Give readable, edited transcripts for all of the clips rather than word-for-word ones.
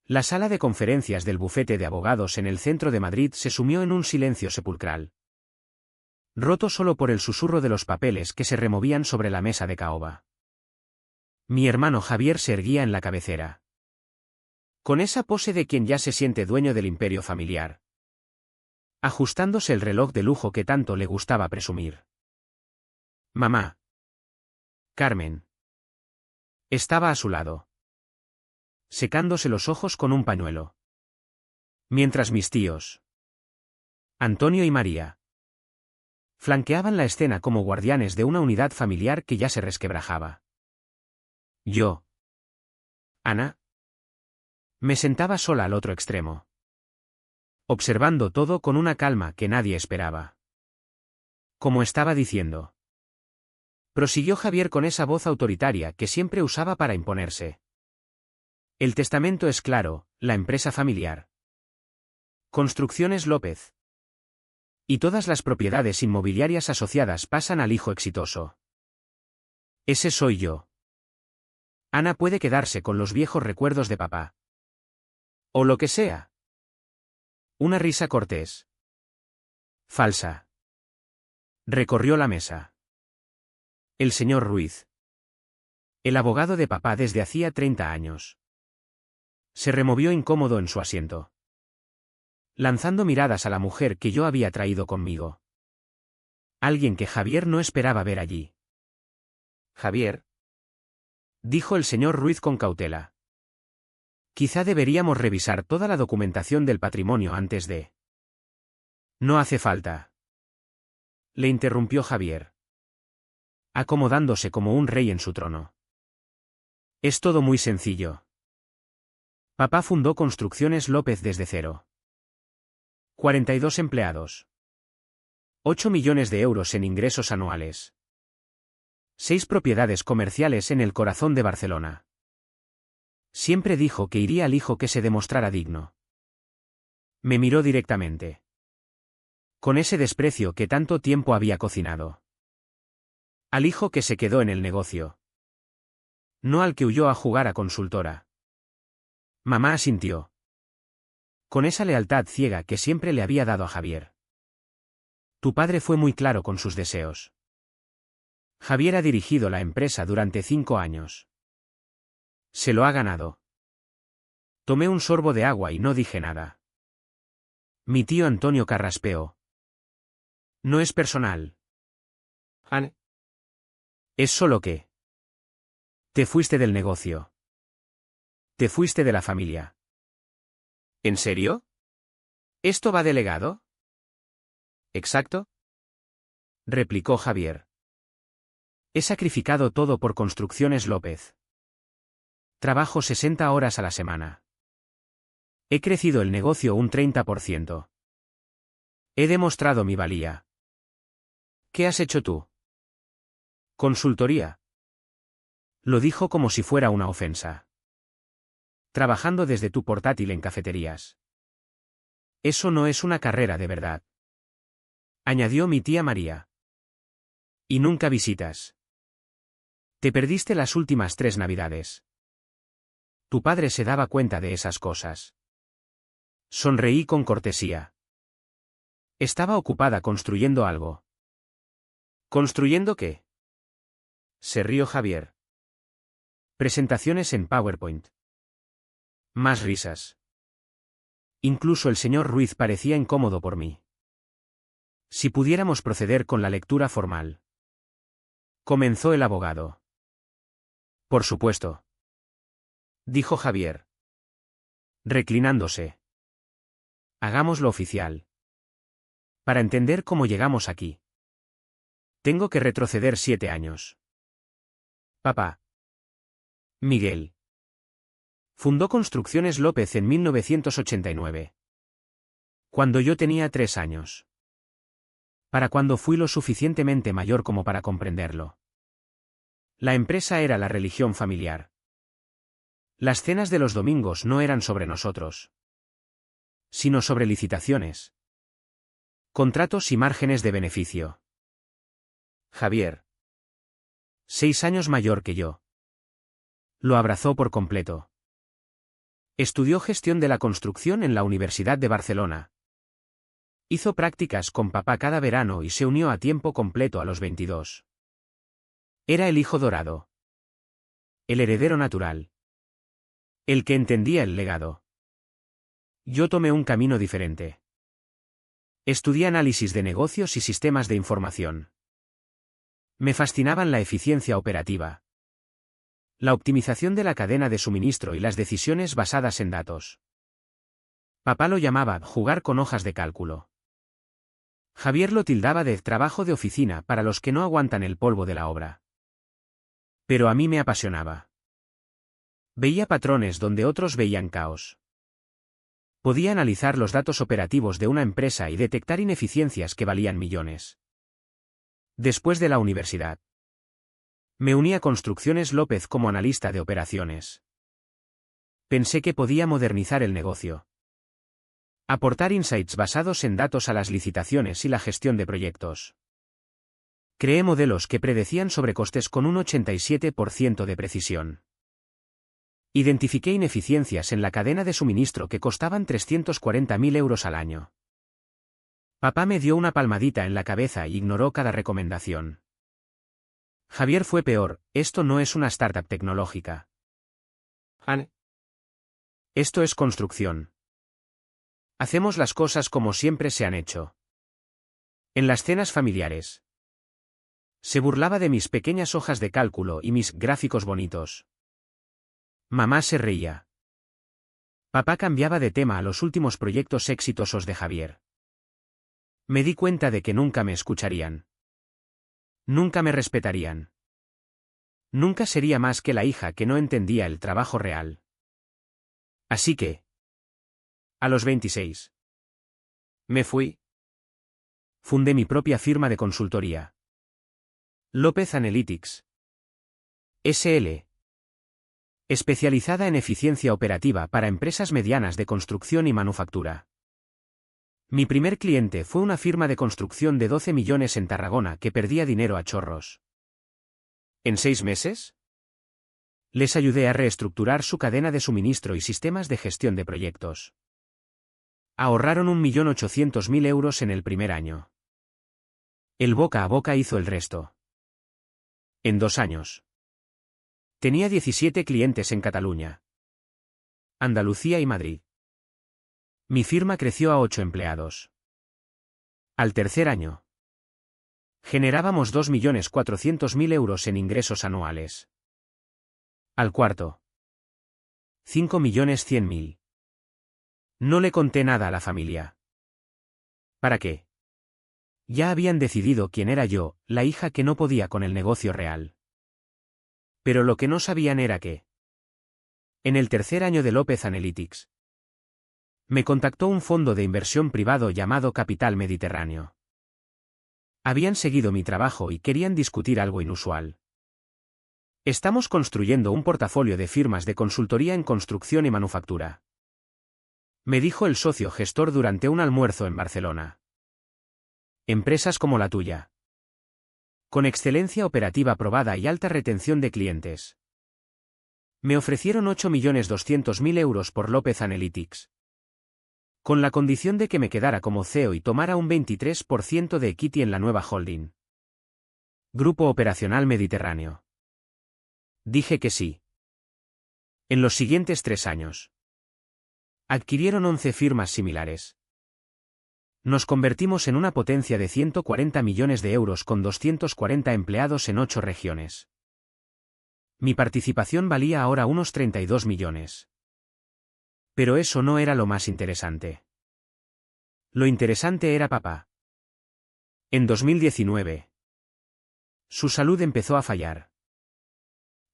La sala de conferencias del bufete de abogados en el centro de Madrid se sumió en un silencio sepulcral, roto solo por el susurro de los papeles que se removían sobre la mesa de caoba. Mi hermano Javier se erguía en la cabecera, con esa pose de quien ya se siente dueño del imperio familiar, ajustándose el reloj de lujo que tanto le gustaba presumir. Mamá, Carmen, estaba a su lado, secándose los ojos con un pañuelo. Mientras mis tíos, Antonio y María, flanqueaban la escena como guardianes de una unidad familiar que ya se resquebrajaba. Yo, Ana, me sentaba sola al otro extremo, observando todo con una calma que nadie esperaba. Como estaba diciendo, prosiguió Javier con esa voz autoritaria que siempre usaba para imponerse. El testamento es claro, la empresa familiar, Construcciones López, y todas las propiedades inmobiliarias asociadas pasan al hijo exitoso. Ese soy yo. Ana puede quedarse con los viejos recuerdos de papá. O lo que sea. Una risa cortés. Falsa. Recorrió la mesa. El señor Ruiz, el abogado de papá desde hacía 30 años, se removió incómodo en su asiento, lanzando miradas a la mujer que yo había traído conmigo. Alguien que Javier no esperaba ver allí. Javier, dijo el señor Ruiz con cautela. Quizá deberíamos revisar toda la documentación del patrimonio antes de... No hace falta, le interrumpió Javier, acomodándose como un rey en su trono. Es todo muy sencillo. Papá fundó Construcciones López desde cero. 42 empleados. 8 millones de euros en ingresos anuales. 6 propiedades comerciales en el corazón de Barcelona. Siempre dijo que iría al hijo que se demostrara digno. Me miró directamente, con ese desprecio que tanto tiempo había cocinado. Al hijo que se quedó en el negocio. No al que huyó a jugar a consultora. Mamá asintió, con esa lealtad ciega que siempre le había dado a Javier. Tu padre fue muy claro con sus deseos. Javier ha dirigido la empresa durante 5 años. Se lo ha ganado. Tomé un sorbo de agua y no dije nada. Mi tío Antonio carraspeó. No es personal. Han. Es solo que... Te fuiste del negocio. Te fuiste de la familia. ¿En serio? ¿Esto va delegado? Exacto, replicó Javier. He sacrificado todo por Construcciones López. Trabajo 60 horas a la semana. He crecido el negocio un 30%. He demostrado mi valía. ¿Qué has hecho tú? Consultoría. Lo dijo como si fuera una ofensa. Trabajando desde tu portátil en cafeterías. Eso no es una carrera de verdad, añadió mi tía María. Y nunca visitas. Te perdiste las últimas 3 Navidades. Tu padre se daba cuenta de esas cosas. Sonreí con cortesía. Estaba ocupada construyendo algo. ¿Construyendo qué? Se rió Javier. Presentaciones en PowerPoint. Más risas. Incluso el señor Ruiz parecía incómodo por mí. Si pudiéramos proceder con la lectura formal. Comenzó el abogado. Por supuesto, dijo Javier, reclinándose. Hagámoslo oficial. Para entender cómo llegamos aquí, tengo que retroceder 7 años. Papá, Miguel, fundó Construcciones López en 1989. Cuando yo tenía 3 años. Para cuando fui lo suficientemente mayor como para comprenderlo. La empresa era la religión familiar. Las cenas de los domingos no eran sobre nosotros, sino sobre licitaciones, contratos y márgenes de beneficio. Javier, 6 años mayor que yo, lo abrazó por completo. Estudió gestión de la construcción en la Universidad de Barcelona. Hizo prácticas con papá cada verano y se unió a tiempo completo a los 22. Era el hijo dorado. El heredero natural. El que entendía el legado. Yo tomé un camino diferente. Estudié análisis de negocios y sistemas de información. Me fascinaban la eficiencia operativa, la optimización de la cadena de suministro y las decisiones basadas en datos. Papá lo llamaba jugar con hojas de cálculo. Javier lo tildaba de trabajo de oficina para los que no aguantan el polvo de la obra. Pero a mí me apasionaba. Veía patrones donde otros veían caos. Podía analizar los datos operativos de una empresa y detectar ineficiencias que valían millones. Después de la universidad, me uní a Construcciones López como analista de operaciones. Pensé que podía modernizar el negocio. Aportar insights basados en datos a las licitaciones y la gestión de proyectos. Creé modelos que predecían sobrecostes con un 87% de precisión. Identifiqué ineficiencias en la cadena de suministro que costaban 340.000 euros al año. Papá me dio una palmadita en la cabeza y ignoró cada recomendación. Javier fue peor, esto no es una startup tecnológica. Esto es construcción. Hacemos las cosas como siempre se han hecho. En las cenas familiares. Se burlaba de mis pequeñas hojas de cálculo y mis gráficos bonitos. Mamá se reía. Papá cambiaba de tema a los últimos proyectos exitosos de Javier. Me di cuenta de que nunca me escucharían. Nunca me respetarían. Nunca sería más que la hija que no entendía el trabajo real. Así que, a los 26, me fui. Fundé mi propia firma de consultoría. López Analytics. S.L. Especializada en eficiencia operativa para empresas medianas de construcción y manufactura. Mi primer cliente fue una firma de construcción de 12 millones en Tarragona que perdía dinero a chorros. ¿En 6 meses? Les ayudé a reestructurar su cadena de suministro y sistemas de gestión de proyectos. Ahorraron 1.800.000 euros en el primer año. El boca a boca hizo el resto. En 2 años. Tenía 17 clientes en Cataluña, Andalucía y Madrid. Mi firma creció a 8 empleados. Al tercer año, generábamos 2.400.000 euros en ingresos anuales. Al cuarto, 5.100.000. No le conté nada a la familia. ¿Para qué? Ya habían decidido quién era yo, la hija que no podía con el negocio real. Pero lo que no sabían era que, en el tercer año de López Analytics, me contactó un fondo de inversión privado llamado Capital Mediterráneo. Habían seguido mi trabajo y querían discutir algo inusual. Estamos construyendo un portafolio de firmas de consultoría en construcción y manufactura, me dijo el socio gestor durante un almuerzo en Barcelona. Empresas como la tuya, con excelencia operativa probada y alta retención de clientes. Me ofrecieron 8.200.000 euros por López Analytics, con la condición de que me quedara como CEO y tomara un 23% de equity en la nueva holding. Grupo Operacional Mediterráneo. Dije que sí. En los siguientes 3 años, adquirieron 11 firmas similares. Nos convertimos en una potencia de 140 millones de euros con 240 empleados en 8 regiones. Mi participación valía ahora unos 32 millones. Pero eso no era lo más interesante. Lo interesante era papá. En 2019, su salud empezó a fallar.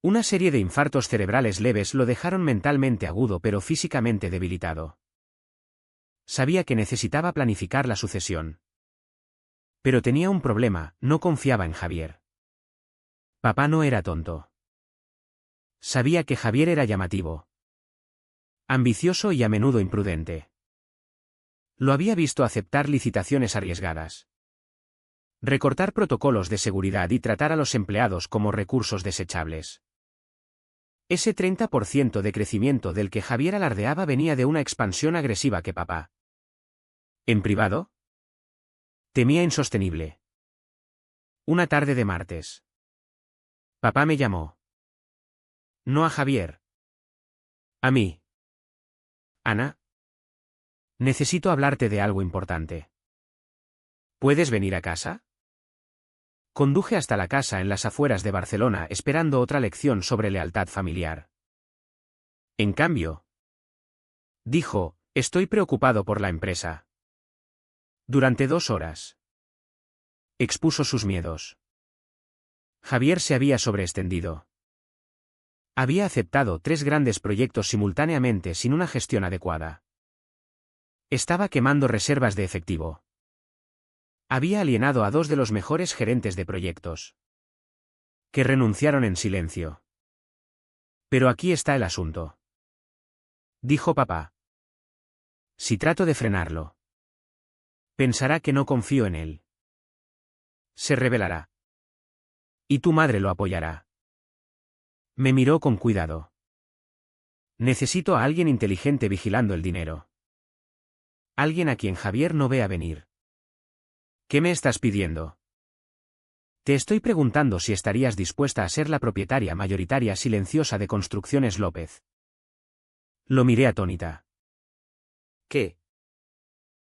Una serie de infartos cerebrales leves lo dejaron mentalmente agudo pero físicamente debilitado. Sabía que necesitaba planificar la sucesión. Pero tenía un problema, no confiaba en Javier. Papá no era tonto. Sabía que Javier era llamativo, ambicioso y a menudo imprudente. Lo había visto aceptar licitaciones arriesgadas, recortar protocolos de seguridad y tratar a los empleados como recursos desechables. Ese 30% de crecimiento del que Javier alardeaba venía de una expansión agresiva que papá. ¿En privado? Temía insostenible. Una tarde de martes. Papá me llamó. No a Javier. A mí. Ana. Necesito hablarte de algo importante. ¿Puedes venir a casa? Conduje hasta la casa en las afueras de Barcelona esperando otra lección sobre lealtad familiar. En cambio, dijo, estoy preocupado por la empresa. Durante 2 horas. Expuso sus miedos. Javier se había sobreextendido. Había aceptado 3 grandes proyectos simultáneamente sin una gestión adecuada. Estaba quemando reservas de efectivo. Había alienado a 2 de los mejores gerentes de proyectos, que renunciaron en silencio. Pero aquí está el asunto. Dijo papá. Si trato de frenarlo, pensará que no confío en él. Se rebelará. Y tu madre lo apoyará. Me miró con cuidado. Necesito a alguien inteligente vigilando el dinero. Alguien a quien Javier no vea venir. ¿Qué me estás pidiendo? Te estoy preguntando si estarías dispuesta a ser la propietaria mayoritaria silenciosa de Construcciones López. Lo miré atónita. ¿Qué?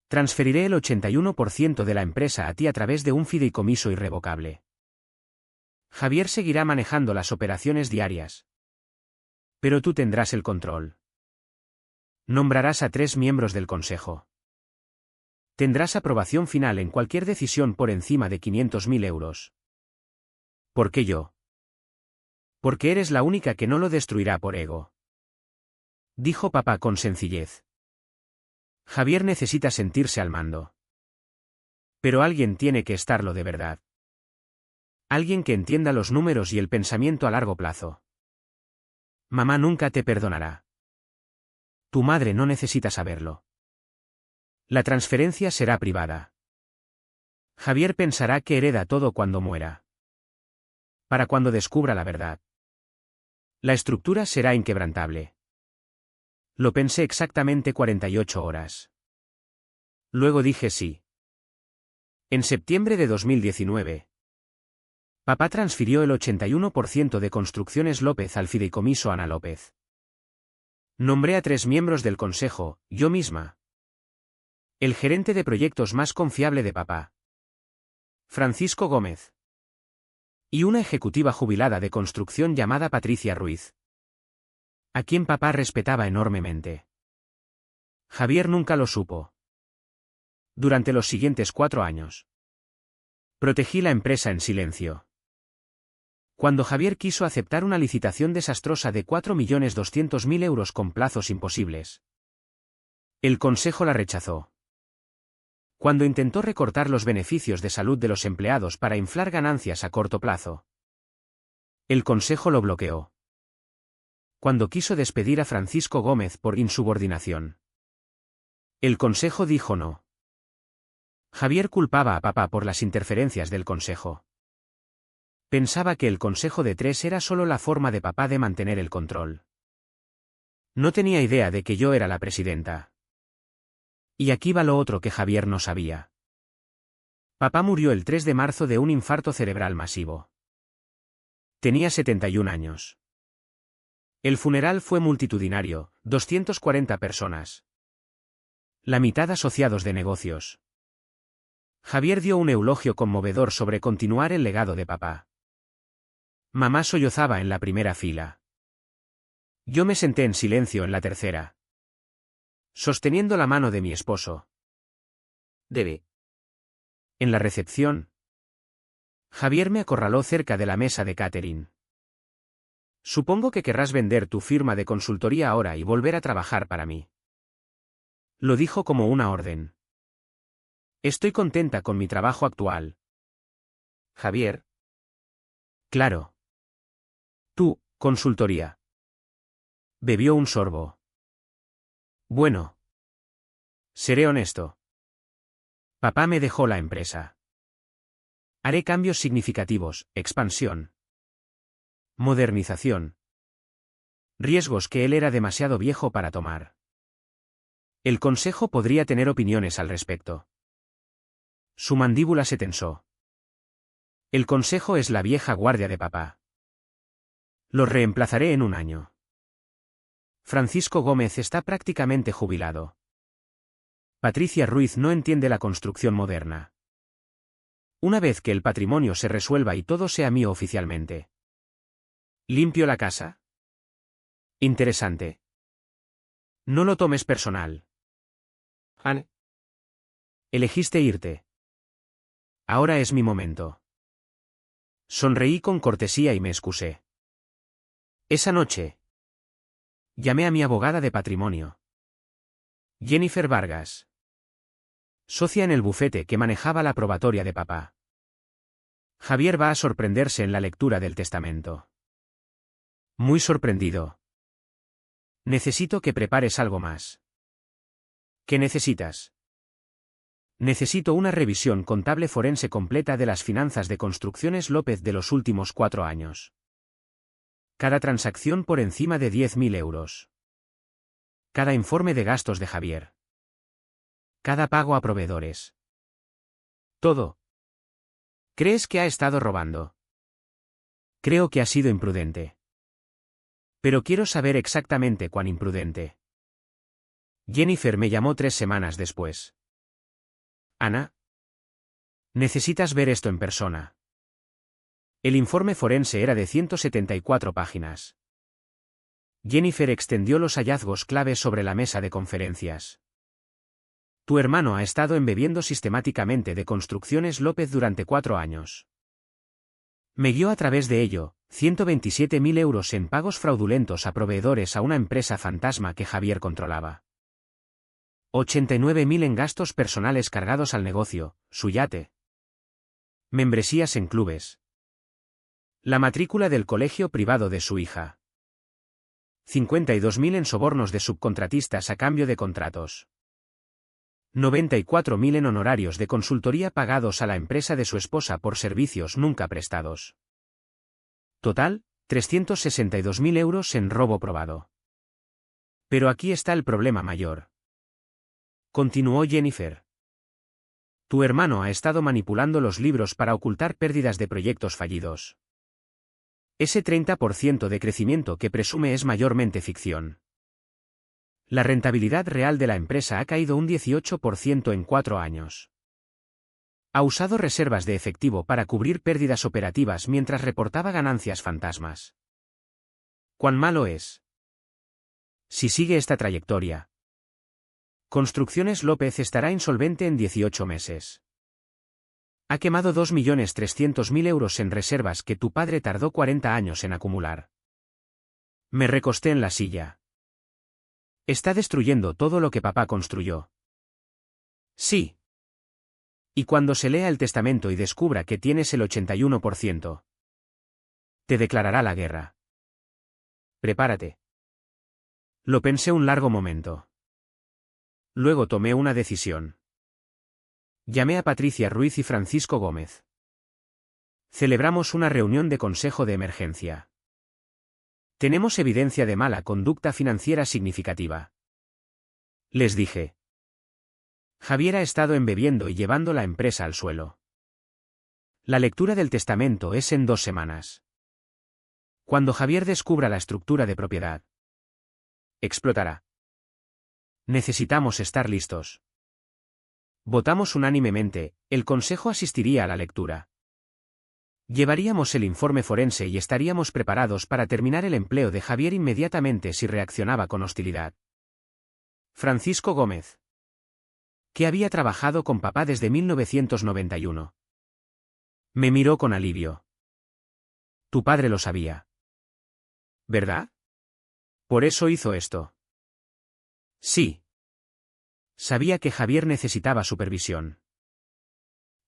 Transferiré el 81% de la empresa a ti a través de un fideicomiso irrevocable. Javier seguirá manejando las operaciones diarias. Pero tú tendrás el control. Nombrarás a 3 miembros del consejo. Tendrás aprobación final en cualquier decisión por encima de 500.000 euros. ¿Por qué yo? Porque eres la única que no lo destruirá por ego. Dijo papá con sencillez. Javier necesita sentirse al mando. Pero alguien tiene que estarlo de verdad. Alguien que entienda los números y el pensamiento a largo plazo. Mamá nunca te perdonará. Tu madre no necesita saberlo. La transferencia será privada. Javier pensará que hereda todo cuando muera. Para cuando descubra la verdad. La estructura será inquebrantable. Lo pensé exactamente 48 horas. Luego dije sí. En septiembre de 2019. Papá transfirió el 81% de Construcciones López al fideicomiso Ana López. Nombré a 3 miembros del consejo, yo misma. El gerente de proyectos más confiable de papá. Francisco Gómez. Y una ejecutiva jubilada de construcción llamada Patricia Ruiz. A quien papá respetaba enormemente. Javier nunca lo supo. Durante los siguientes 4 años. Protegí la empresa en silencio. Cuando Javier quiso aceptar una licitación desastrosa de 4.200.000 euros con plazos imposibles. El consejo la rechazó. Cuando intentó recortar los beneficios de salud de los empleados para inflar ganancias a corto plazo. El consejo lo bloqueó. Cuando quiso despedir a Francisco Gómez por insubordinación. El consejo dijo no. Javier culpaba a papá por las interferencias del consejo. Pensaba que el consejo de 3 era solo la forma de papá de mantener el control. No tenía idea de que yo era la presidenta. Y aquí va lo otro que Javier no sabía. Papá murió el 3 de marzo de un infarto cerebral masivo. Tenía 71 años. El funeral fue multitudinario, 240 personas. La mitad asociados de negocios. Javier dio un eulogio conmovedor sobre continuar el legado de papá. Mamá sollozaba en la primera fila. Yo me senté en silencio en la tercera. Sosteniendo la mano de mi esposo. Debe. En la recepción. Javier me acorraló cerca de la mesa de catering. Supongo que querrás vender tu firma de consultoría ahora y volver a trabajar para mí. Lo dijo como una orden. Estoy contenta con mi trabajo actual. Javier. Claro. Tú, consultoría. Bebió un sorbo. Bueno. Seré honesto. Papá me dejó la empresa. Haré cambios significativos, expansión. Modernización. Riesgos que él era demasiado viejo para tomar. El consejo podría tener opiniones al respecto. Su mandíbula se tensó. El consejo es la vieja guardia de papá. Los reemplazaré en un año. Francisco Gómez está prácticamente jubilado. Patricia Ruiz no entiende la construcción moderna. Una vez que el patrimonio se resuelva y todo sea mío oficialmente. ¿Limpio la casa? Interesante. No lo tomes personal. Anne. Elegiste irte. Ahora es mi momento. Sonreí con cortesía y me excusé. Esa noche. Llamé a mi abogada de patrimonio. Jennifer Vargas. Socia en el bufete que manejaba la probatoria de papá. Javier va a sorprenderse en la lectura del testamento. Muy sorprendido. Necesito que prepares algo más. ¿Qué necesitas? Necesito una revisión contable forense completa de las finanzas de Construcciones López de los últimos 4 años. Cada transacción por encima de 10.000 euros. Cada informe de gastos de Javier. Cada pago a proveedores. Todo. ¿Crees que ha estado robando? Creo que ha sido imprudente. Pero quiero saber exactamente cuán imprudente. Jennifer me llamó 3 semanas después. Ana. Necesitas ver esto en persona. El informe forense era de 174 páginas. Jennifer extendió los hallazgos clave sobre la mesa de conferencias. Tu hermano ha estado embebiendo sistemáticamente de Construcciones López durante 4 años. Me guió a través de ello, 127.000 euros en pagos fraudulentos a proveedores a una empresa fantasma que Javier controlaba. 89.000 en gastos personales cargados al negocio, su yate. Membresías en clubes. La matrícula del colegio privado de su hija. 52.000 en sobornos de subcontratistas a cambio de contratos. 94.000 en honorarios de consultoría pagados a la empresa de su esposa por servicios nunca prestados. Total, 362.000 euros en robo probado. Pero aquí está el problema mayor. Continuó Jennifer. Tu hermano ha estado manipulando los libros para ocultar pérdidas de proyectos fallidos. Ese 30% de crecimiento que presume es mayormente ficción. La rentabilidad real de la empresa ha caído un 18% en 4 años. Ha usado reservas de efectivo para cubrir pérdidas operativas mientras reportaba ganancias fantasmas. ¿Cuán malo es? Si sigue esta trayectoria, Construcciones López estará insolvente en 18 meses. Ha quemado 2.300.000 euros en reservas que tu padre tardó 40 años en acumular. Me recosté en la silla. Está destruyendo todo lo que papá construyó. Sí. Y cuando se lea el testamento y descubra que tienes el 81%, te declarará la guerra. Prepárate. Lo pensé un largo momento. Luego tomé una decisión. Llamé a Patricia Ruiz y Francisco Gómez. Celebramos una reunión de consejo de emergencia. Tenemos evidencia de mala conducta financiera significativa. Les dije. Javier ha estado embebiendo y llevando la empresa al suelo. La lectura del testamento es en 2 semanas. Cuando Javier descubra la estructura de propiedad, explotará. Necesitamos estar listos. Votamos unánimemente, el consejo asistiría a la lectura. Llevaríamos el informe forense y estaríamos preparados para terminar el empleo de Javier inmediatamente si reaccionaba con hostilidad. Francisco Gómez, que había trabajado con papá desde 1991. Me miró con alivio. Tu padre lo sabía. ¿Verdad? Por eso hizo esto. Sí. Sabía que Javier necesitaba supervisión.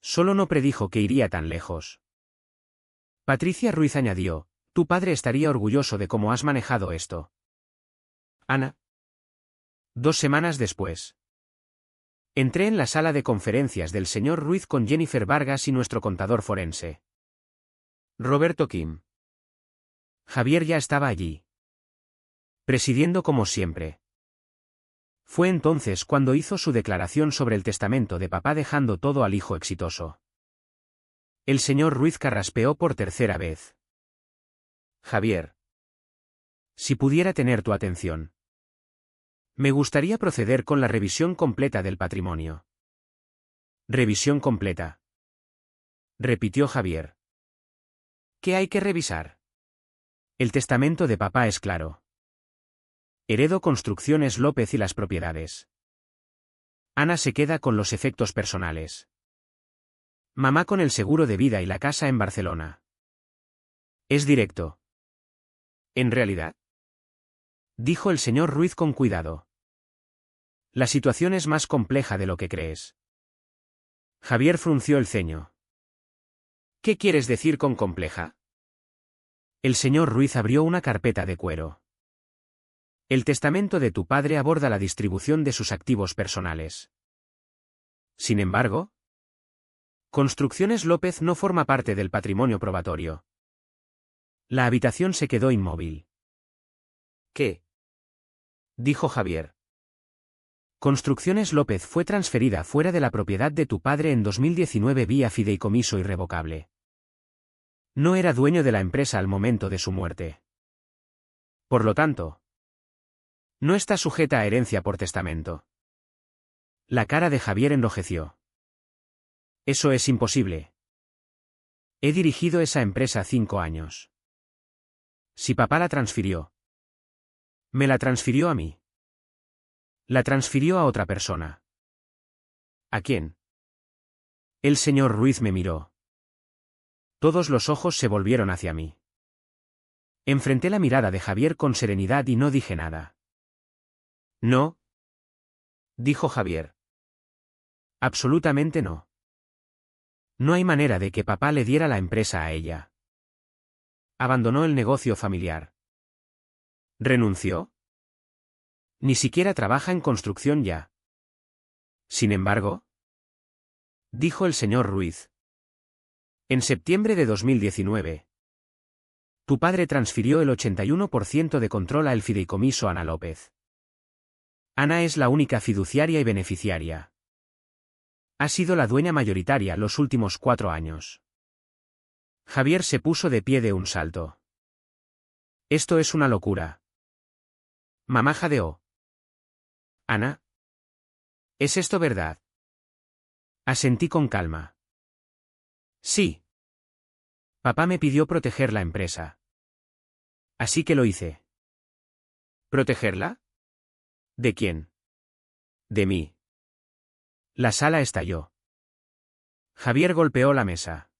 Solo no predijo que iría tan lejos. Patricia Ruiz añadió, tu padre estaría orgulloso de cómo has manejado esto. Ana. 2 semanas después. Entré en la sala de conferencias del señor Ruiz con Jennifer Vargas y nuestro contador forense. Roberto Kim. Javier ya estaba allí. presidiendo como siempre. Fue entonces cuando hizo su declaración sobre el testamento de papá dejando todo al hijo exitoso. El señor Ruiz carraspeó por tercera vez. Javier. Si pudiera tener tu atención. Me gustaría proceder con la revisión completa del patrimonio. Revisión completa. Repitió Javier. ¿Qué hay que revisar? El testamento de papá es claro. Heredo Construcciones López y las propiedades. Ana se queda con los efectos personales. Mamá con el seguro de vida y la casa en Barcelona. Es directo. ¿En realidad? Dijo el señor Ruiz con cuidado. La situación es más compleja de lo que crees. Javier frunció el ceño. ¿Qué quieres decir con compleja? El señor Ruiz abrió una carpeta de cuero. El testamento de tu padre aborda la distribución de sus activos personales. Sin embargo, Construcciones López no forma parte del patrimonio probatorio. La habitación se quedó inmóvil. ¿Qué? Dijo Javier. Construcciones López fue transferida fuera de la propiedad de tu padre en 2019 vía fideicomiso irrevocable. No era dueño de la empresa al momento de su muerte. Por lo tanto, no está sujeta a herencia por testamento. La cara de Javier enrojeció. Eso es imposible. He dirigido esa empresa 5 años. Si papá la transfirió. Me la transfirió a mí. La transfirió a otra persona. ¿A quién? El señor Ruiz me miró. Todos los ojos se volvieron hacia mí. Enfrenté la mirada de Javier con serenidad y no dije nada. No, dijo Javier. Absolutamente no. No hay manera de que papá le diera la empresa a ella. Abandonó el negocio familiar. ¿Renunció? Ni siquiera trabaja en construcción ya. Sin embargo, dijo el señor Ruiz. En septiembre de 2019, tu padre transfirió el 81% de control al fideicomiso Ana López. Ana es la única fiduciaria y beneficiaria. Ha sido la dueña mayoritaria los últimos 4 años. Javier se puso de pie de un salto. Esto es una locura. Mamá jadeó. Ana. ¿Es esto verdad? Asentí con calma. Sí. Papá me pidió proteger la empresa. Así que lo hice. ¿Protegerla? ¿De quién? De mí. La sala estalló. Javier golpeó la mesa.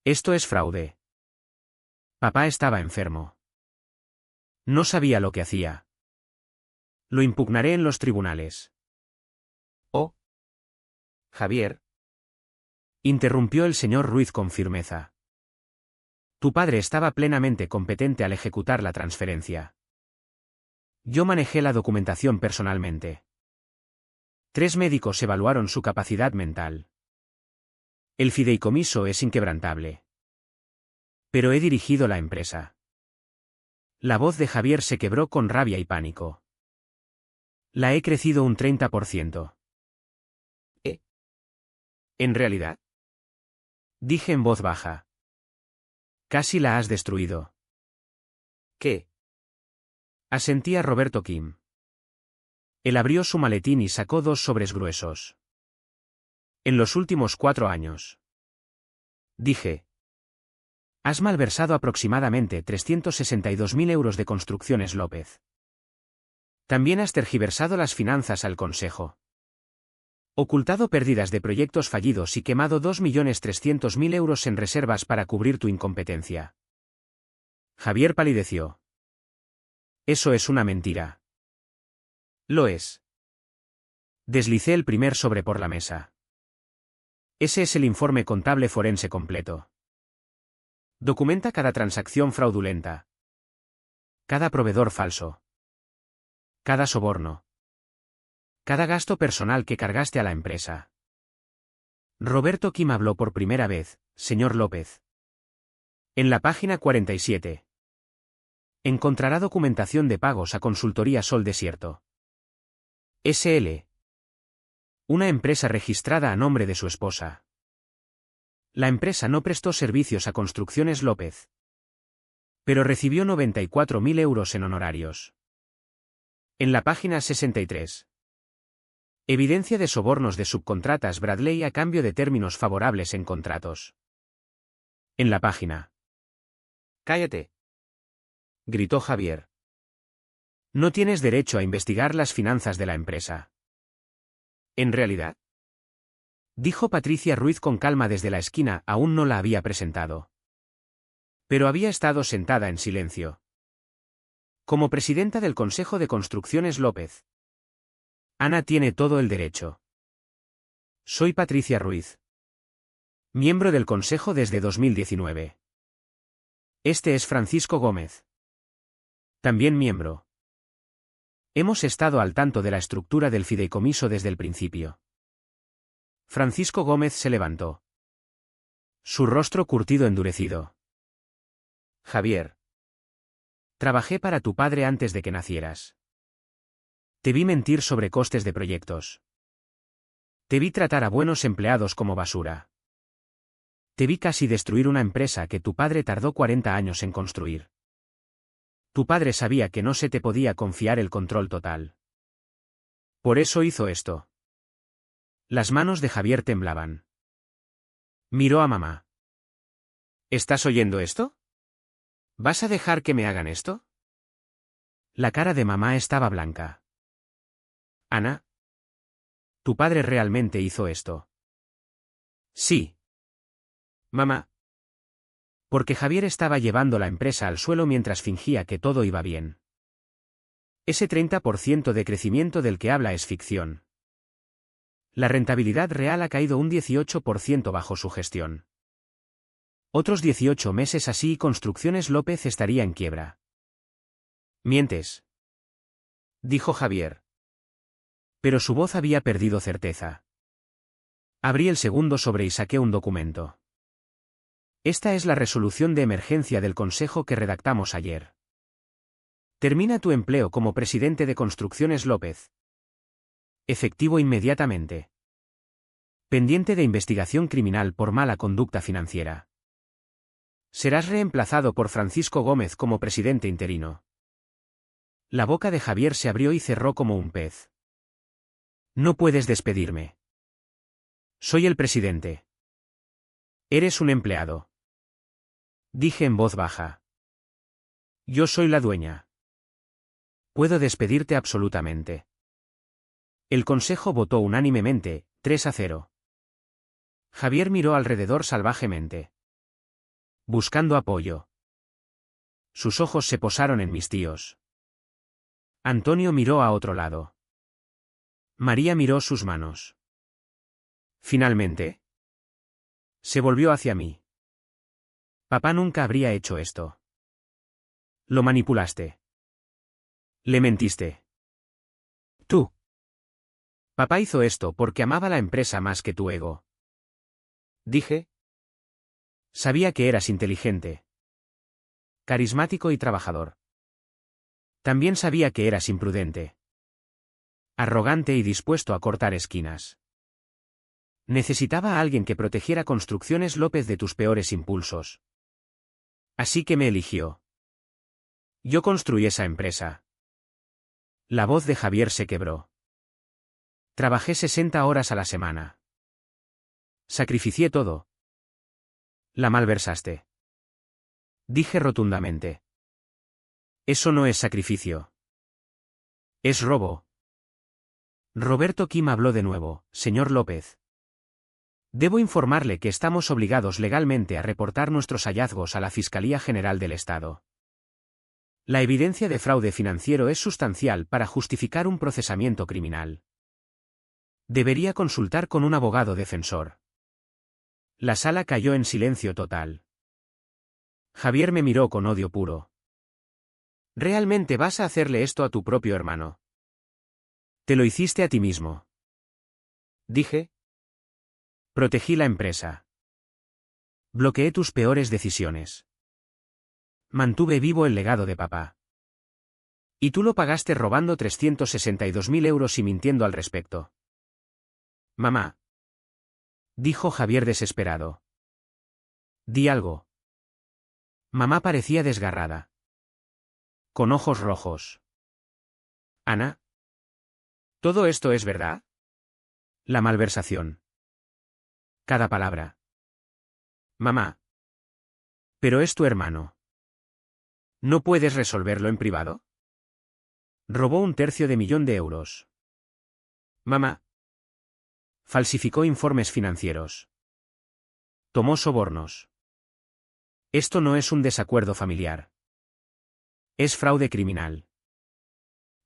Esto es fraude. Papá estaba enfermo. No sabía lo que hacía. Lo impugnaré en los tribunales. Oh. Javier. Interrumpió el señor Ruiz con firmeza. Tu padre estaba plenamente competente al ejecutar la transferencia. Yo manejé la documentación personalmente. 3 médicos evaluaron su capacidad mental. El fideicomiso es inquebrantable. Pero he dirigido la empresa. La voz de Javier se quebró con rabia y pánico. La he crecido un 30%. ¿En realidad? Dije en voz baja. Casi la has destruido. ¿Qué? Asentía Roberto Kim. Él abrió su maletín y sacó 2 sobres gruesos. En los últimos 4 años. Dije. Has malversado aproximadamente 362.000 euros de Construcciones López. También has tergiversado las finanzas al Consejo. Ocultado pérdidas de proyectos fallidos y quemado 2.300.000 euros en reservas para cubrir tu incompetencia. Javier palideció. Eso es una mentira. Lo es. Deslicé el primer sobre por la mesa. Ese es el informe contable forense completo. Documenta cada transacción fraudulenta. Cada proveedor falso. Cada soborno. Cada gasto personal que cargaste a la empresa. Roberto Kim habló por primera vez, señor López. En la página 47. Encontrará documentación de pagos a Consultoría Sol Desierto. S.L. Una empresa registrada a nombre de su esposa. La empresa no prestó servicios a Construcciones López, pero recibió 94.000 euros en honorarios. En la página 63. Evidencia de sobornos de subcontratas Bradley a cambio de términos favorables en contratos. En la página. «Cállate», gritó Javier. «No tienes derecho a investigar las finanzas de la empresa». «¿En realidad?», dijo Patricia Ruiz con calma desde la esquina. Aún no la había presentado, pero había estado sentada en silencio. Como presidenta del Consejo de Construcciones López, Ana tiene todo el derecho. Soy Patricia Ruiz, miembro del Consejo desde 2019. Este es Francisco Gómez, también miembro. Hemos estado al tanto de la estructura del fideicomiso desde el principio. Francisco Gómez se levantó, su rostro curtido endurecido. Javier, trabajé para tu padre antes de que nacieras. Te vi mentir sobre costes de proyectos. Te vi tratar a buenos empleados como basura. Te vi casi destruir una empresa que tu padre tardó 40 años en construir. Tu padre sabía que no se te podía confiar el control total. Por eso hizo esto. Las manos de Javier temblaban. Miró a mamá. ¿Estás oyendo esto? ¿Vas a dejar que me hagan esto? La cara de mamá estaba blanca. Ana, ¿tu padre realmente hizo esto? Sí. Mamá. Porque Javier estaba llevando la empresa al suelo mientras fingía que todo iba bien. Ese 30% de crecimiento del que habla es ficción. La rentabilidad real ha caído un 18% bajo su gestión. Otros 18 meses así y Construcciones López estaría en quiebra. Mientes, dijo Javier. Pero su voz había perdido certeza. Abrí el segundo sobre y saqué un documento. Esta es la resolución de emergencia del Consejo que redactamos ayer. Termina tu empleo como presidente de Construcciones López. Efectivo inmediatamente. Pendiente de investigación criminal por mala conducta financiera. Serás reemplazado por Francisco Gómez como presidente interino. La boca de Javier se abrió y cerró como un pez. No puedes despedirme. Soy el presidente. Eres un empleado. Dije en voz baja. Yo soy la dueña. Puedo despedirte absolutamente. El consejo votó unánimemente, 3-0. Javier miró alrededor salvajemente, buscando apoyo. Sus ojos se posaron en mis tíos. Antonio miró a otro lado. María miró sus manos. Finalmente, se volvió hacia mí. Papá nunca habría hecho esto. Lo manipulaste. Le mentiste. Tú. Papá hizo esto porque amaba la empresa más que tu ego. Dije. Sabía que eras inteligente, carismático y trabajador. También sabía que eras imprudente, arrogante y dispuesto a cortar esquinas. Necesitaba a alguien que protegiera Construcciones López de tus peores impulsos. Así que me eligió. Yo construí esa empresa. La voz de Javier se quebró. Trabajé 60 horas a la semana. Sacrificié todo. La malversaste. Dije rotundamente. Eso no es sacrificio. Es robo. Roberto Kim habló de nuevo. Señor López. Debo informarle que estamos obligados legalmente a reportar nuestros hallazgos a la Fiscalía General del Estado. La evidencia de fraude financiero es sustancial para justificar un procesamiento criminal. Debería consultar con un abogado defensor. La sala cayó en silencio total. Javier me miró con odio puro. ¿Realmente vas a hacerle esto a tu propio hermano? Te lo hiciste a ti mismo. Dije. Protegí la empresa. Bloqueé tus peores decisiones. Mantuve vivo el legado de papá. Y tú lo pagaste robando 362.000 euros y mintiendo al respecto. Mamá. Dijo Javier desesperado. Di algo. Mamá parecía desgarrada. Con ojos rojos. Ana. ¿Todo esto es verdad? La malversación. Cada palabra. Mamá. Pero es tu hermano. ¿No puedes resolverlo en privado? Robó 1/3 de euros. Mamá. Falsificó informes financieros. Tomó sobornos. Esto no es un desacuerdo familiar. Es fraude criminal.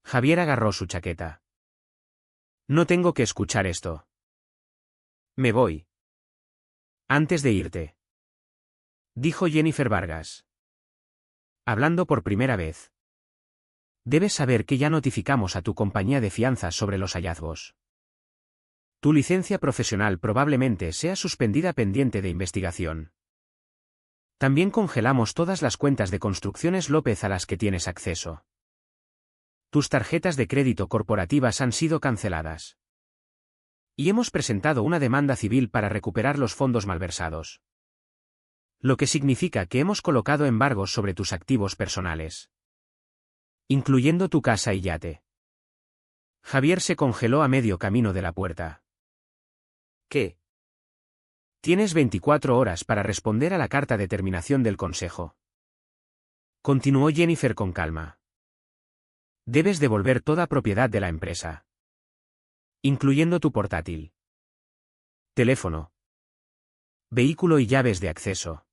Javier agarró su chaqueta. No tengo que escuchar esto. Me voy. Antes de irte. Dijo Jennifer Vargas. Hablando por primera vez. Debes saber que ya notificamos a tu compañía de fianzas sobre los hallazgos. Tu licencia profesional probablemente sea suspendida pendiente de investigación. También congelamos todas las cuentas de Construcciones López a las que tienes acceso. Tus tarjetas de crédito corporativas han sido canceladas. Y hemos presentado una demanda civil para recuperar los fondos malversados. Lo que significa que hemos colocado embargos sobre tus activos personales. Incluyendo tu casa y yate. Javier se congeló a medio camino de la puerta. ¿Qué? Tienes 24 horas para responder a la carta de terminación del Consejo. Continuó Jennifer con calma. Debes devolver toda propiedad de la empresa. Incluyendo tu portátil. Teléfono. Vehículo y llaves de acceso.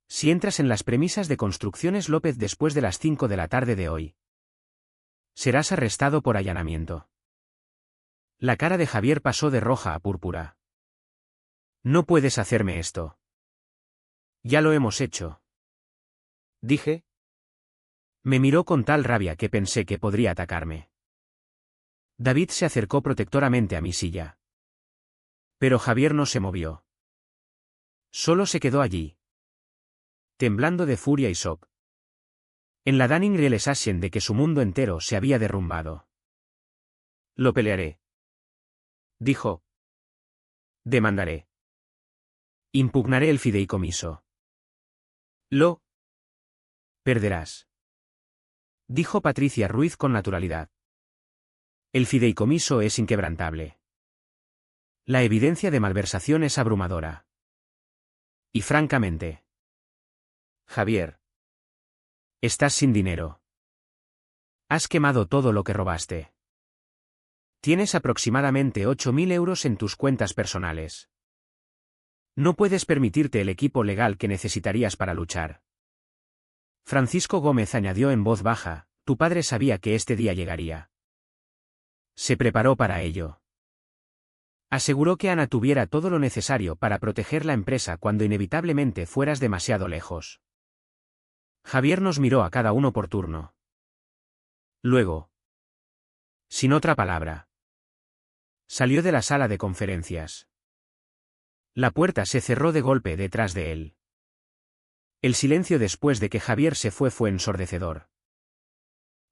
Si entras en las premisas de Construcciones López después de las 5 de la tarde de hoy, serás arrestado por allanamiento. La cara de Javier pasó de roja a púrpura. No puedes hacerme esto. Ya lo hemos hecho. Dije. Me miró con tal rabia que pensé que podría atacarme. David se acercó protectoramente a mi silla. Pero Javier no se movió. Solo se quedó allí, temblando de furia y shock. En la Dunning realización de que su mundo entero se había derrumbado. Lo pelearé. Dijo. Demandaré. Impugnaré el fideicomiso. Lo perderás. Dijo Patricia Ruiz con naturalidad. El fideicomiso es inquebrantable. La evidencia de malversación es abrumadora. Y francamente. Javier. Estás sin dinero. Has quemado todo lo que robaste. Tienes aproximadamente 8.000 euros en tus cuentas personales. No puedes permitirte el equipo legal que necesitarías para luchar. Francisco Gómez añadió en voz baja, tu padre sabía que este día llegaría. Se preparó para ello. Aseguró que Ana tuviera todo lo necesario para proteger la empresa cuando inevitablemente fueras demasiado lejos. Javier nos miró a cada uno por turno. Luego, sin otra palabra, salió de la sala de conferencias. La puerta se cerró de golpe detrás de él. El silencio después de que Javier se fue ensordecedor.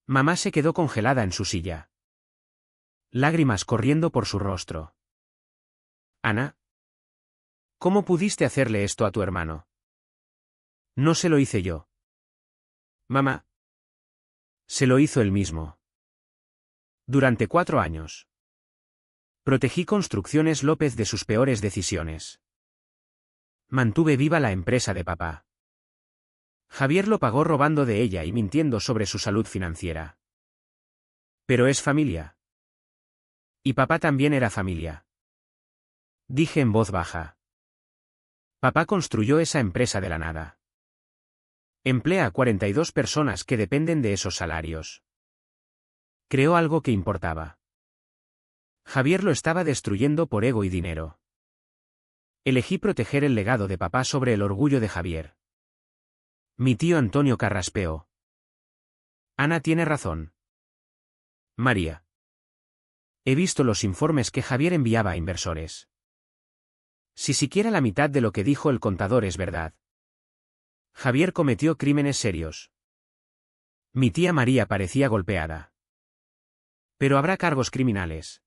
Mamá se quedó congelada en su silla. Lágrimas corriendo por su rostro. Ana. ¿Cómo pudiste hacerle esto a tu hermano? No se lo hice yo. Mamá. Se lo hizo él mismo. Durante 4 años. Protegí Construcciones López de sus peores decisiones. Mantuve viva la empresa de papá. Javier lo pagó robando de ella y mintiendo sobre su salud financiera. Pero es familia. Y papá también era familia. Dije en voz baja. Papá construyó esa empresa de la nada. Emplea a 42 personas que dependen de esos salarios. Creó algo que importaba. Javier lo estaba destruyendo por ego y dinero. Elegí proteger el legado de papá sobre el orgullo de Javier. Mi tío Antonio carraspeó. Ana tiene razón. María. He visto los informes que Javier enviaba a inversores. Si siquiera la mitad de lo que dijo el contador es verdad. Javier cometió crímenes serios. Mi tía María parecía golpeada. Pero habrá cargos criminales.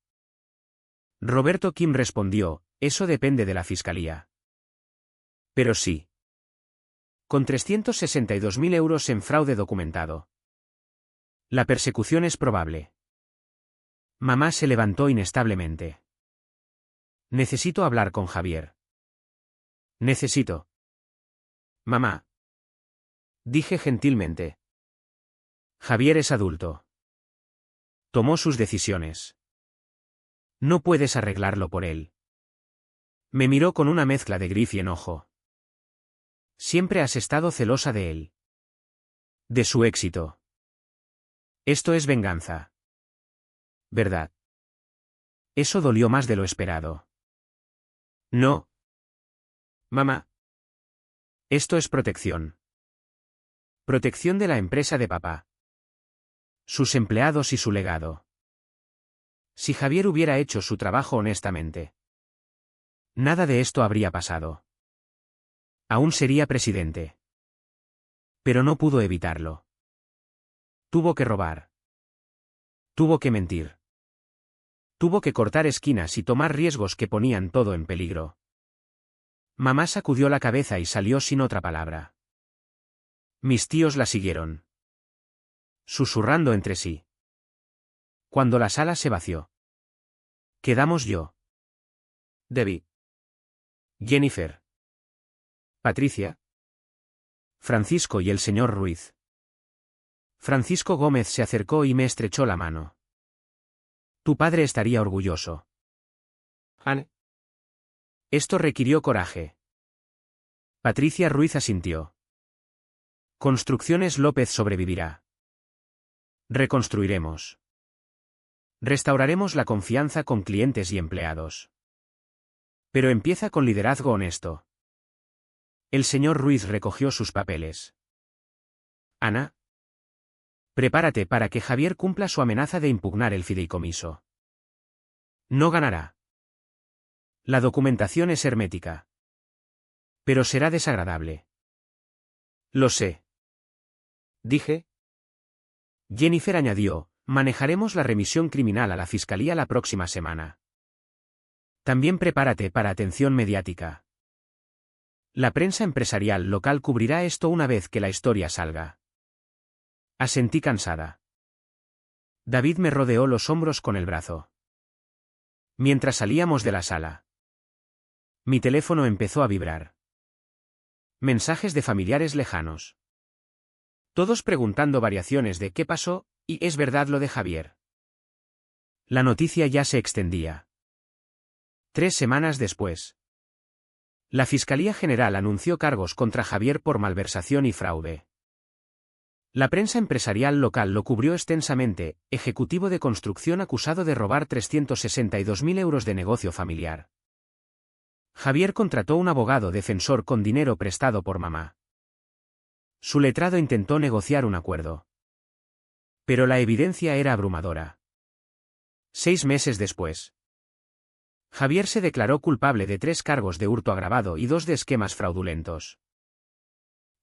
Roberto Kim respondió, eso depende de la fiscalía. Pero sí. Con 362.000 euros en fraude documentado. La persecución es probable. Mamá se levantó inestablemente. Necesito hablar con Javier. Necesito. Mamá. Dije gentilmente. Javier es adulto. Tomó sus decisiones. No puedes arreglarlo por él. Me miró con una mezcla de gris y enojo. Siempre has estado celosa de él. De su éxito. Esto es venganza. ¿Verdad? Eso dolió más de lo esperado. No. Mamá. Esto es protección. Protección de la empresa de papá. Sus empleados y su legado. Si Javier hubiera hecho su trabajo honestamente, nada de esto habría pasado. Aún sería presidente. Pero no pudo evitarlo. Tuvo que robar. Tuvo que mentir. Tuvo que cortar esquinas y tomar riesgos que ponían todo en peligro. Mamá sacudió la cabeza y salió sin otra palabra. Mis tíos la siguieron, susurrando entre sí. Cuando la sala se vació, quedamos yo, Debbie, Jennifer, Patricia, Francisco y el señor Ruiz. Francisco Gómez se acercó y me estrechó la mano. Tu padre estaría orgulloso. Anne. Esto requirió coraje. Patricia Ruiz asintió. Construcciones López sobrevivirá. Reconstruiremos. Restauraremos la confianza con clientes y empleados. Pero empieza con liderazgo honesto. El señor Ruiz recogió sus papeles. Ana. Prepárate para que Javier cumpla su amenaza de impugnar el fideicomiso. No ganará. La documentación es hermética. Pero será desagradable. Lo sé. Dije. Jennifer añadió, manejaremos la remisión criminal a la fiscalía la próxima semana. También prepárate para atención mediática. La prensa empresarial local cubrirá esto una vez que la historia salga. Asentí cansada. David me rodeó los hombros con el brazo. Mientras salíamos de la sala, mi teléfono empezó a vibrar. Mensajes de familiares lejanos. Todos preguntando variaciones de qué pasó, y es verdad lo de Javier. La noticia ya se extendía. 3 semanas después, la Fiscalía General anunció cargos contra Javier por malversación y fraude. La prensa empresarial local lo cubrió extensamente, ejecutivo de construcción acusado de robar 362.000 euros de negocio familiar. Javier contrató un abogado defensor con dinero prestado por mamá. Su letrado intentó negociar un acuerdo. Pero la evidencia era abrumadora. 6 meses después, Javier se declaró culpable de 3 cargos de hurto agravado y 2 de esquemas fraudulentos.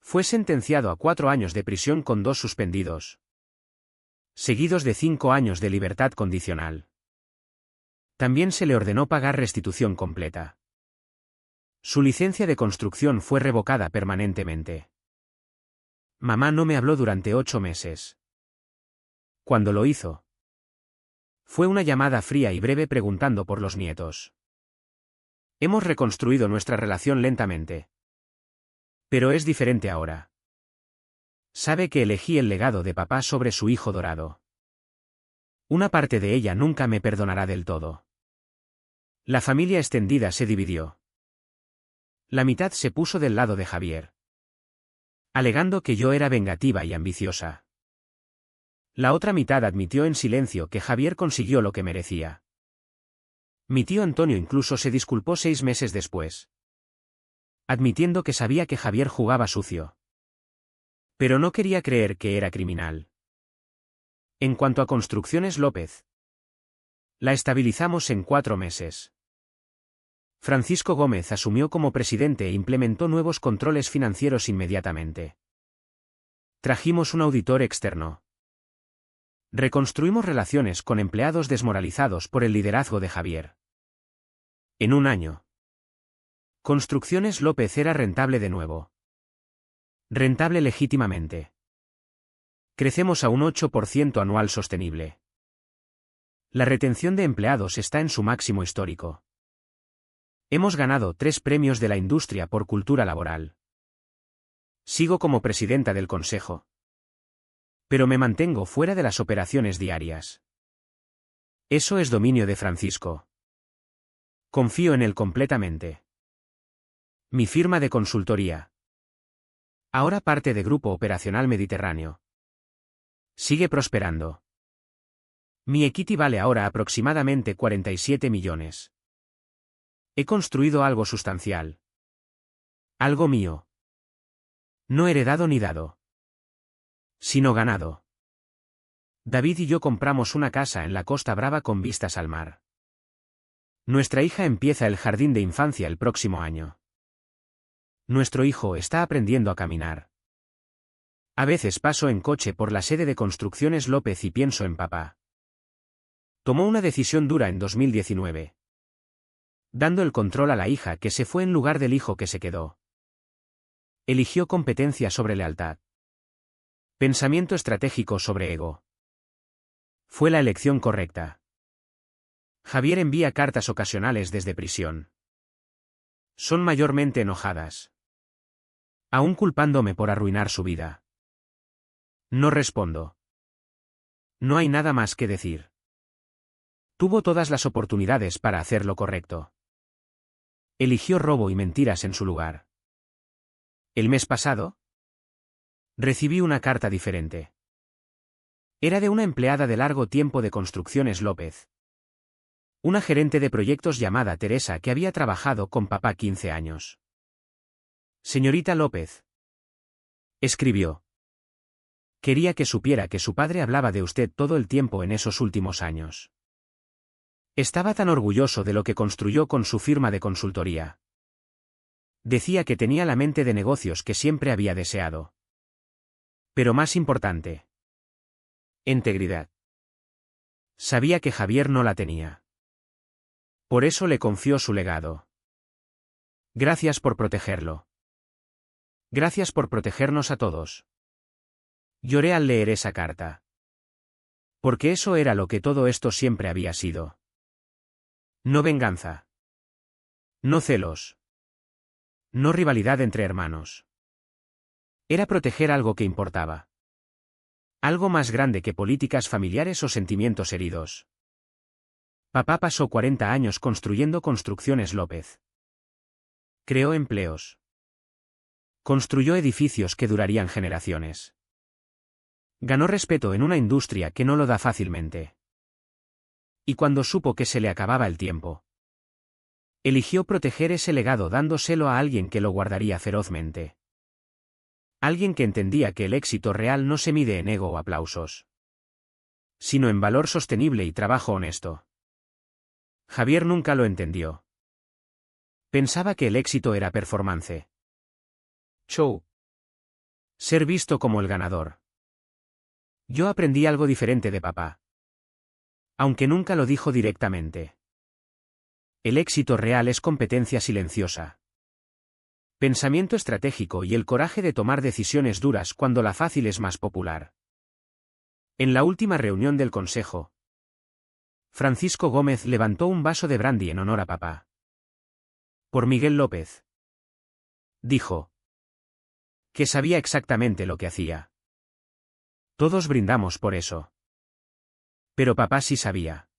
Fue sentenciado a 4 años de prisión con 2 suspendidos, seguidos de 5 años de libertad condicional. También se le ordenó pagar restitución completa. Su licencia de construcción fue revocada permanentemente. Mamá no me habló durante 8 meses. Cuando lo hizo, fue una llamada fría y breve preguntando por los nietos. Hemos reconstruido nuestra relación lentamente. Pero es diferente ahora. Sabe que elegí el legado de papá sobre su hijo dorado. Una parte de ella nunca me perdonará del todo. La familia extendida se dividió. La mitad se puso del lado de Javier, alegando que yo era vengativa y ambiciosa. La otra mitad admitió en silencio que Javier consiguió lo que merecía. Mi tío Antonio incluso se disculpó 6 meses después, admitiendo que sabía que Javier jugaba sucio. Pero no quería creer que era criminal. En cuanto a Construcciones López, la estabilizamos en 4 meses. Francisco Gómez asumió como presidente e implementó nuevos controles financieros inmediatamente. Trajimos un auditor externo. Reconstruimos relaciones con empleados desmoralizados por el liderazgo de Javier. En un año. Construcciones López era rentable de nuevo. Rentable legítimamente. Crecemos a un 8% anual sostenible. La retención de empleados está en su máximo histórico. Hemos ganado 3 premios de la industria por cultura laboral. Sigo como presidenta del consejo. Pero me mantengo fuera de las operaciones diarias. Eso es dominio de Francisco. Confío en él completamente. Mi firma de consultoría. Ahora parte de Grupo Operacional Mediterráneo. Sigue prosperando. Mi equity vale ahora aproximadamente 47 millones. He construido algo sustancial. Algo mío. No heredado ni dado. Sino ganado. David y yo compramos una casa en la Costa Brava con vistas al mar. Nuestra hija empieza el jardín de infancia el próximo año. Nuestro hijo está aprendiendo a caminar. A veces paso en coche por la sede de Construcciones López y pienso en papá. Tomó una decisión dura en 2019. Dando el control a la hija que se fue en lugar del hijo que se quedó. Eligió competencia sobre lealtad. Pensamiento estratégico sobre ego. Fue la elección correcta. Javier envía cartas ocasionales desde prisión. Son mayormente enojadas. Aún culpándome por arruinar su vida. No respondo. No hay nada más que decir. Tuvo todas las oportunidades para hacer lo correcto. Eligió robo y mentiras en su lugar. El mes pasado, recibí una carta diferente. Era de una empleada de largo tiempo de Construcciones López. Una gerente de proyectos llamada Teresa que había trabajado con papá 15 años. Señorita López. Escribió. Quería que supiera que su padre hablaba de usted todo el tiempo en esos últimos años. Estaba tan orgulloso de lo que construyó con su firma de consultoría. Decía que tenía la mente de negocios que siempre había deseado. Pero más importante. Integridad. Sabía que Javier no la tenía. Por eso le confió su legado. Gracias por protegerlo. Gracias por protegernos a todos. Lloré al leer esa carta. Porque eso era lo que todo esto siempre había sido. No venganza. No celos. No rivalidad entre hermanos. Era proteger algo que importaba. Algo más grande que políticas familiares o sentimientos heridos. Papá pasó 40 años construyendo Construcciones López. Creó empleos. Construyó edificios que durarían generaciones. Ganó respeto en una industria que no lo da fácilmente. Y cuando supo que se le acababa el tiempo, eligió proteger ese legado dándoselo a alguien que lo guardaría ferozmente. Alguien que entendía que el éxito real no se mide en ego o aplausos, sino en valor sostenible y trabajo honesto. Javier nunca lo entendió. Pensaba que el éxito era performance. Show. Ser visto como el ganador. Yo aprendí algo diferente de papá. Aunque nunca lo dijo directamente. El éxito real es competencia silenciosa. Pensamiento estratégico y el coraje de tomar decisiones duras cuando la fácil es más popular. En la última reunión del consejo, Francisco Gómez levantó un vaso de brandy en honor a papá. Por Miguel López. Dijo. Que sabía exactamente lo que hacía. Todos brindamos por eso. Pero papá sí sabía.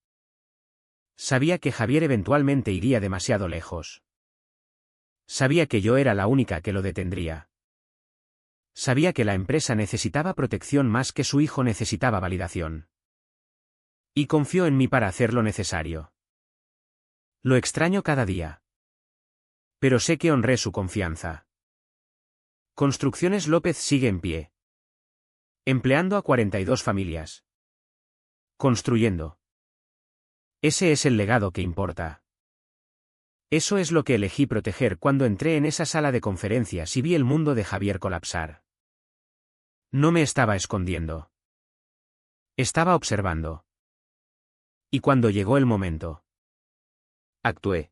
Sabía que Javier eventualmente iría demasiado lejos. Sabía que yo era la única que lo detendría. Sabía que la empresa necesitaba protección más que su hijo necesitaba validación. Y confió en mí para hacer lo necesario. Lo extraño cada día. Pero sé que honré su confianza. Construcciones López sigue en pie. Empleando a 42 familias. Construyendo. Ese es el legado que importa. Eso es lo que elegí proteger cuando entré en esa sala de conferencias y vi el mundo de Javier colapsar. No me estaba escondiendo. Estaba observando. Y cuando llegó el momento, actué.